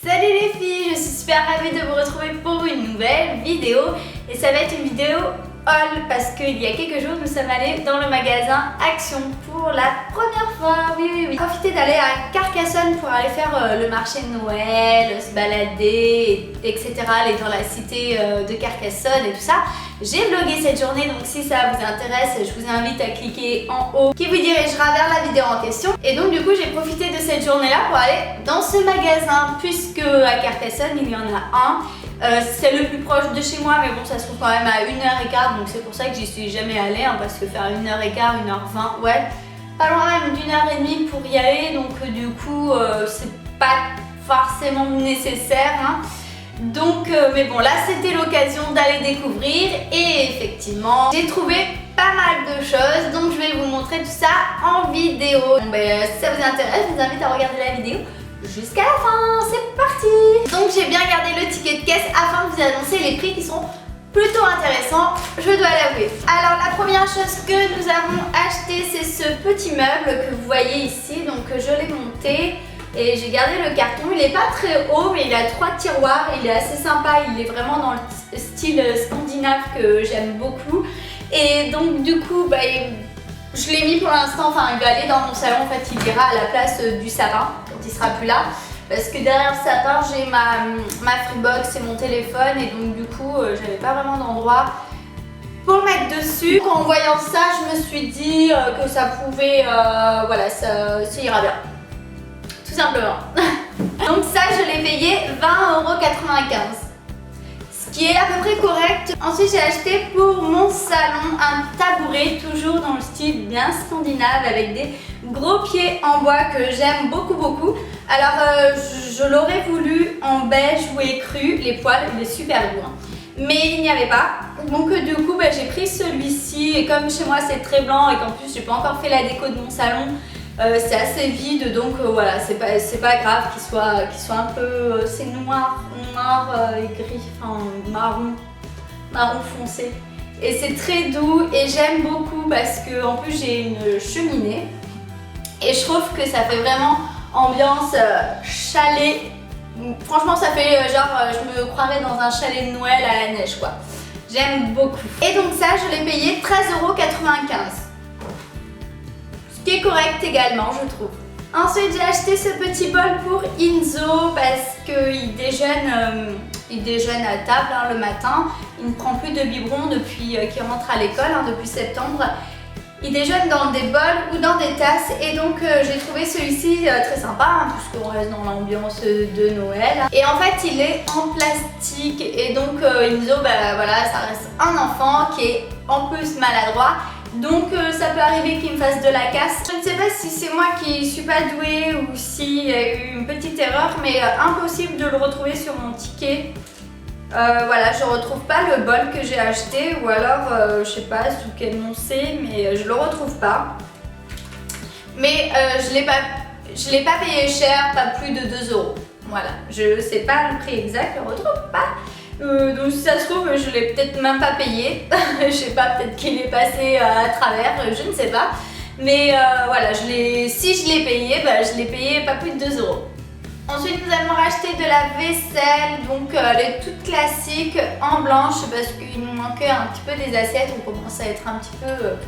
Salut les filles, je suis super ravie de vous retrouver pour une nouvelle vidéo et ça va être une vidéo haul parce qu'il y a quelques jours nous sommes allés dans le magasin Action pour la première fois, oui. Profiter d'aller à Carcassonne pour aller faire le marché de Noël, se balader, etc. aller dans la cité de Carcassonne et tout ça. J'ai vlogué cette journée, donc si ça vous intéresse, je vous invite à cliquer en haut qui vous dirigera vers la vidéo en question. Et donc du coup j'ai profité de cette journée-là pour aller dans ce magasin puisque à Carcassonne il y en a un. C'est le plus proche de chez moi, mais bon, ça se trouve quand même à 1h15, donc c'est pour ça que j'y suis jamais allée, hein, parce que faire 1h15, 1h20, ouais, pas loin même d'1h30 pour y aller, donc du coup, c'est pas forcément nécessaire. Hein. Donc, mais bon, là c'était l'occasion d'aller découvrir, et effectivement, j'ai trouvé pas mal de choses, donc je vais vous montrer tout ça en vidéo. Donc, si ça vous intéresse, je vous invite à regarder la vidéo jusqu'à la fin, c'est parti! Donc j'ai bien gardé le ticket de caisse afin de vous annoncer les prix qui sont plutôt intéressants, je dois l'avouer. Alors la première chose que nous avons acheté, c'est ce petit meuble que vous voyez ici, donc je l'ai monté et j'ai gardé le carton. Il n'est pas très haut mais il a 3 tiroirs, il est assez sympa, il est vraiment dans le style scandinave que j'aime beaucoup. Et donc du coup, je l'ai mis pour l'instant, enfin il va aller dans mon salon, en fait il ira à la place du sapin quand il sera plus là. Parce que derrière le sapin j'ai ma Freebox et mon téléphone et donc du coup j'avais pas vraiment d'endroit pour le mettre dessus. En voyant ça je me suis dit que ça pouvait, voilà, ça ira bien. Tout simplement. Donc ça je l'ai payé 20,95 €. Qui est à peu près correct. Ensuite j'ai acheté pour mon salon un tabouret toujours dans le style bien scandinave avec des gros pieds en bois que j'aime beaucoup. Alors je l'aurais voulu en beige ou écru, les poils, il est super beau hein. Mais il n'y avait pas. Donc du coup j'ai pris celui-ci et comme chez moi c'est très blanc et qu'en plus j'ai pas encore fait la déco de mon salon, c'est assez vide, donc voilà, c'est pas grave qu'il soit un peu, c'est noir et gris, enfin marron foncé. Et c'est très doux et j'aime beaucoup parce que en plus j'ai une cheminée et je trouve que ça fait vraiment ambiance chalet. Franchement ça fait genre je me croirais dans un chalet de Noël à la neige quoi. J'aime beaucoup. Et donc ça je l'ai payé 13,95 €. Qui est correct également je trouve. Ensuite j'ai acheté ce petit bol pour Inzo parce qu'il déjeune à table hein, le matin. Il ne prend plus de biberon depuis qu'il rentre à l'école, hein, depuis septembre. Il déjeune dans des bols ou dans des tasses et donc j'ai trouvé celui-ci très sympa hein, puisqu'on reste dans l'ambiance de Noël. Et en fait il est en plastique et donc Inzo, voilà, ça reste un enfant qui est en plus maladroit. Donc ça peut arriver qu'il me fasse de la casse. Je ne sais pas si c'est moi qui suis pas douée ou s'il y a eu une petite erreur, mais impossible de le retrouver sur mon ticket. Voilà, je retrouve pas le bol que j'ai acheté ou alors je sais pas sous quel nom c'est, mais je le retrouve pas. Mais je l'ai pas payé cher, pas plus de 2 €. Voilà, je sais pas le prix exact, je le retrouve pas. Donc si ça se trouve je l'ai peut-être même pas payé, je sais pas, peut-être qu'il est passé à travers, je ne sais pas. Mais voilà, si je l'ai payé, je l'ai payé pas plus de 2 €. Ensuite nous avons racheté de la vaisselle, donc elle est toute classique en blanche parce qu'il nous manquait un petit peu des assiettes, on commence à être un petit peu,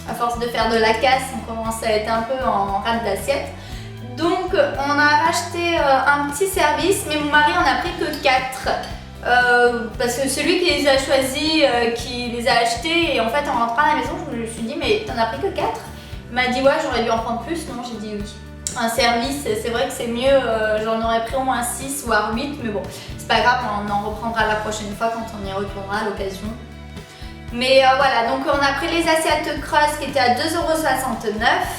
à force de faire de la casse, on commence à être un peu en rate d'assiettes. Donc on a racheté un petit service, mais mon mari en a pris que 4. Parce que celui qui les a choisis, qui les a achetés et en fait en rentrant à la maison je me suis dit mais t'en as pris que 4? Il m'a dit ouais j'aurais dû en prendre plus, non j'ai dit oui. Un service c'est vrai que c'est mieux, j'en aurais pris au moins 6 voire 8 mais bon c'est pas grave, on en reprendra la prochaine fois quand on y retournera à l'occasion. Mais voilà, donc on a pris les assiettes creuses qui étaient à 2,69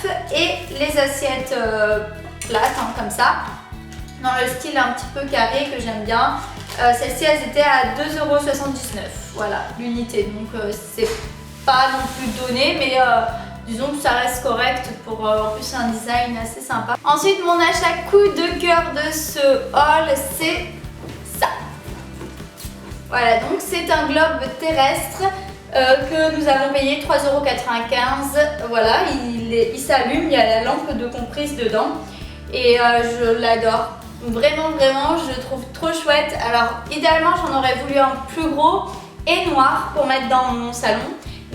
€ et les assiettes plates hein, comme ça, dans le style un petit peu carré que j'aime bien. Celles-ci elles étaient à 2,79 €, voilà l'unité, donc c'est pas non plus donné mais disons que ça reste correct pour en plus un design assez sympa. Ensuite mon achat coup de cœur de ce haul c'est ça. Voilà, donc c'est un globe terrestre que nous avons payé 3,95 €. Voilà, il s'allume, il y a la lampe de comprise dedans et je l'adore. Vraiment, je le trouve trop chouette. Alors idéalement j'en aurais voulu un plus gros et noir pour mettre dans mon salon.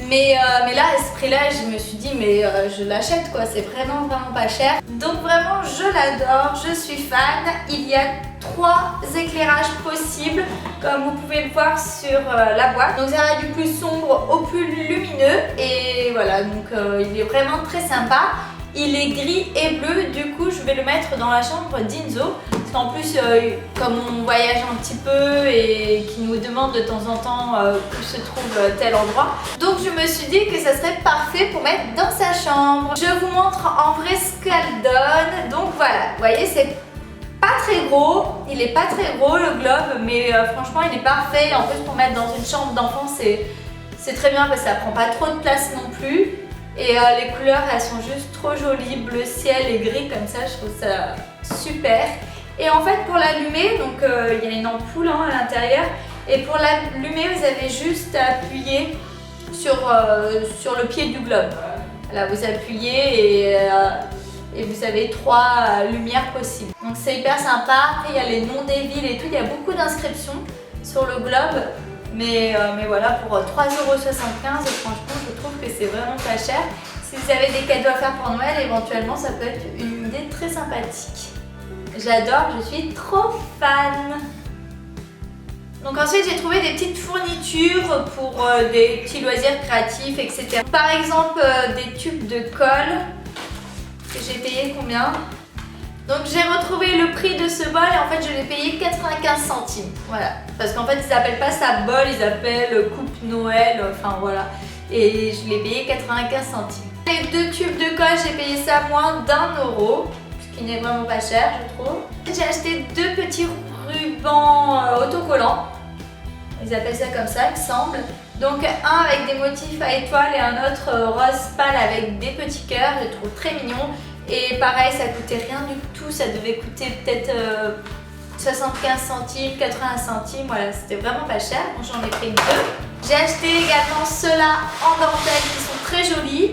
Mais là, à ce prix-là, je me suis dit, mais je l'achète quoi, c'est vraiment pas cher. Donc vraiment, je l'adore, je suis fan. Il y a 3 éclairages possibles, comme vous pouvez le voir sur la boîte. Donc ça va du plus sombre au plus lumineux. Et voilà, donc il est vraiment très sympa. Il est gris et bleu, du coup je vais le mettre dans la chambre d'Inzo. Parce qu'en plus, comme on voyage un petit peu et qu'il nous demande de temps en temps où se trouve tel endroit, donc je me suis dit que ça serait parfait pour mettre dans sa chambre. Je vous montre en vrai ce qu'elle donne. Donc voilà, vous voyez, c'est pas très gros. Il est pas très gros le globe, mais franchement il est parfait. En plus pour mettre dans une chambre d'enfant, c'est très bien parce que ça prend pas trop de place non plus. Et les couleurs elles sont juste trop jolies, bleu ciel et gris comme ça, je trouve ça super. Et en fait pour l'allumer, donc il y a une ampoule à l'intérieur, et pour l'allumer vous avez juste à appuyer sur le pied du globe. Là vous appuyez et vous avez 3 lumières possibles. Donc c'est hyper sympa. Après il y a les noms des villes et tout, il y a beaucoup d'inscriptions sur le globe. Mais voilà, pour 3,75 €, franchement je trouve que c'est vraiment pas cher. Si vous avez des cadeaux à faire pour Noël, éventuellement ça peut être une idée très sympathique. J'adore, je suis trop fan. Donc ensuite j'ai trouvé des petites fournitures pour des petits loisirs créatifs, etc. Par exemple des tubes de colle que j'ai payé combien? Donc j'ai retrouvé le prix de ce bol et en fait je l'ai payé 95 centimes. Voilà. Parce qu'en fait ils appellent pas ça bol, ils appellent coupe Noël, enfin voilà. Et je l'ai payé 95 centimes. Les 2 tubes de colle, j'ai payé ça moins d'1 €, ce qui n'est vraiment pas cher je trouve. J'ai acheté 2 petits rubans autocollants. Ils appellent ça comme ça, il me semble. Donc un avec des motifs à étoiles et un autre rose pâle avec des petits cœurs, je le trouve très mignon. Et pareil, ça coûtait rien du tout, ça devait coûter peut-être 75 centimes, 80 centimes, voilà, c'était vraiment pas cher, donc j'en ai pris 2. J'ai acheté également ceux-là en dentelle qui sont très jolis.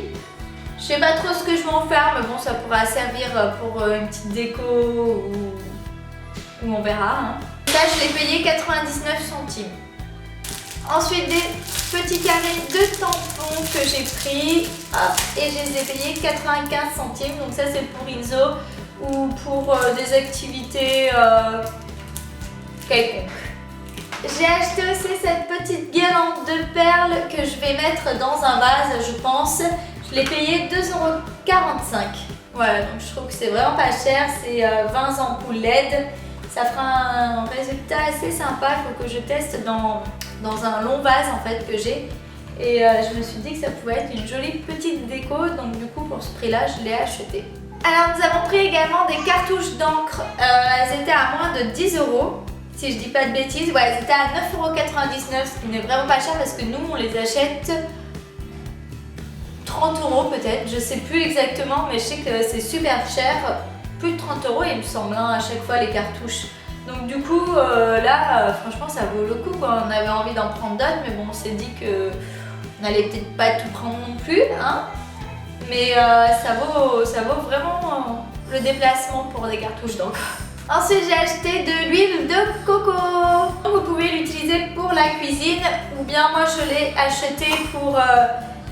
Je sais pas trop ce que je vais en faire, mais bon, ça pourra servir pour une petite déco ou on verra. Hein. Ça, je l'ai payé 99 centimes. Ensuite, des petits carrés de tampons que j'ai pris et je les ai payés 95 centimes. Donc ça c'est pour Inzo ou pour des activités quelconques. J'ai acheté aussi cette petite guirlande de perles que je vais mettre dans un vase, je pense. Je l'ai payé 2,45 €. Voilà, donc je trouve que c'est vraiment pas cher. C'est 20 ampoules LED. Ça fera un résultat assez sympa. Il faut que je teste dans un long vase en fait que j'ai. Et je me suis dit que ça pouvait être une jolie petite déco. Donc du coup pour ce prix là je l'ai acheté. Alors nous avons pris également des cartouches d'encre. Elles étaient à moins de 10 €. Si je dis pas de bêtises. Ouais, elles étaient à 9,99 €. Ce qui n'est vraiment pas cher parce que nous on les achète 30 € peut-être. Je sais plus exactement mais je sais que c'est super cher. Plus de 30 € il me semble hein, à chaque fois les cartouches. Donc du coup là franchement ça vaut le coup quoi. On avait envie d'en prendre d'autres mais bon on s'est dit que on n'allait peut-être pas tout prendre non plus hein. Mais ça vaut vraiment le déplacement pour des cartouches d'encre. Ensuite j'ai acheté de l'huile de coco. Vous pouvez l'utiliser pour la cuisine ou bien moi je l'ai acheté pour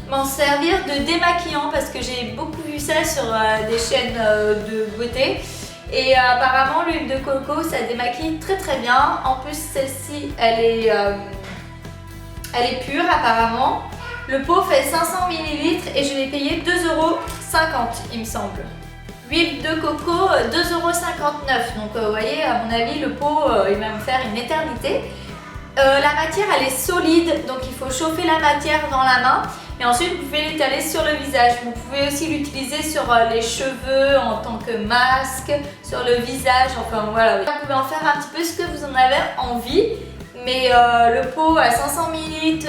m'en servir de démaquillant parce que j'ai beaucoup vu ça sur des chaînes de beauté. Et apparemment l'huile de coco ça démaquille très très bien. En plus celle-ci elle est pure apparemment. Le pot fait 500 ml et je l'ai payé 2,50 € il me semble. L'huile de coco 2,59 €. Donc vous voyez à mon avis le pot il va me faire une éternité. La matière elle est solide donc il faut chauffer la matière dans la main. Et ensuite vous pouvez l'étaler sur le visage. Vous pouvez aussi l'utiliser sur les cheveux en tant que masque, sur le visage, enfin voilà. Vous pouvez en faire un petit peu ce que vous en avez envie. Mais le pot à 500 ml, 2,59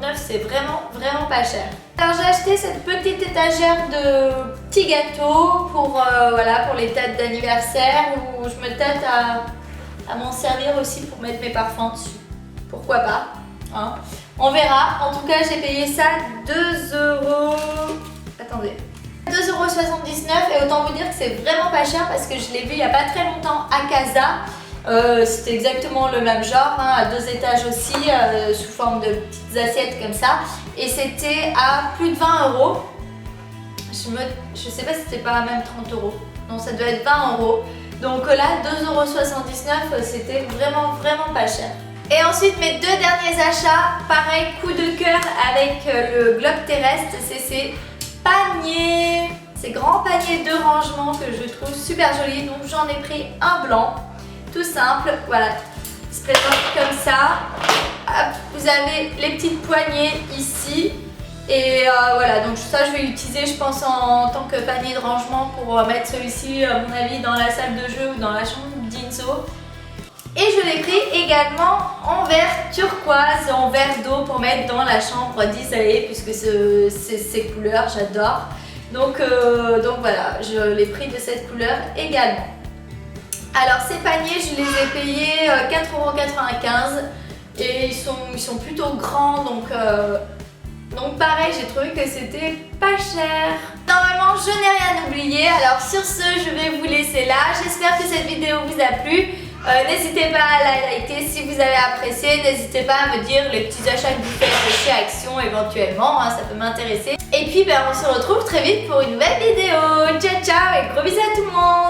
€ c'est vraiment pas cher. Alors j'ai acheté cette petite étagère de petits gâteaux pour, voilà, pour les dates d'anniversaire où je me tâte à m'en servir aussi pour mettre mes parfums dessus. Pourquoi pas hein. On verra. En tout cas j'ai payé ça 2 €. Attendez. 2,79 € et autant vous dire que c'est vraiment pas cher parce que je l'ai vu il y a pas très longtemps à Casa. C'était exactement le même genre, hein, à 2 étages aussi, sous forme de petites assiettes comme ça. Et c'était à plus de 20 €. Je sais pas si c'était pas même 30 €. Non, ça doit être 20 €. Donc là, 2,79 €, c'était vraiment pas cher. Et ensuite, mes 2 derniers achats, pareil, coup de cœur avec le globe terrestre, c'est ces paniers. Ces grands paniers de rangement que je trouve super jolis. Donc j'en ai pris un blanc, tout simple, voilà, il se présente comme ça. Hop, vous avez les petites poignées ici. Et voilà, donc ça je vais l'utiliser je pense en tant que panier de rangement pour mettre celui-ci à mon avis dans la salle de jeu ou dans la chambre d'Inso. Et je l'ai pris également en vert turquoise, en vert d'eau pour mettre dans la chambre d'Isaïe puisque c'est ces couleurs, j'adore. Donc voilà, je l'ai pris de cette couleur également. Alors ces paniers, je les ai payés 4,95 € et ils sont plutôt grands donc pareil, j'ai trouvé que c'était pas cher. Normalement, je n'ai rien oublié. Alors sur ce, je vais vous laisser là. J'espère que cette vidéo vous a plu. N'hésitez pas à la liker si vous avez apprécié. N'hésitez pas à me dire les petits achats que vous faites chez Action éventuellement. Hein, ça peut m'intéresser. Et puis, on se retrouve très vite pour une nouvelle vidéo. Ciao, ciao et gros bisous à tout le monde.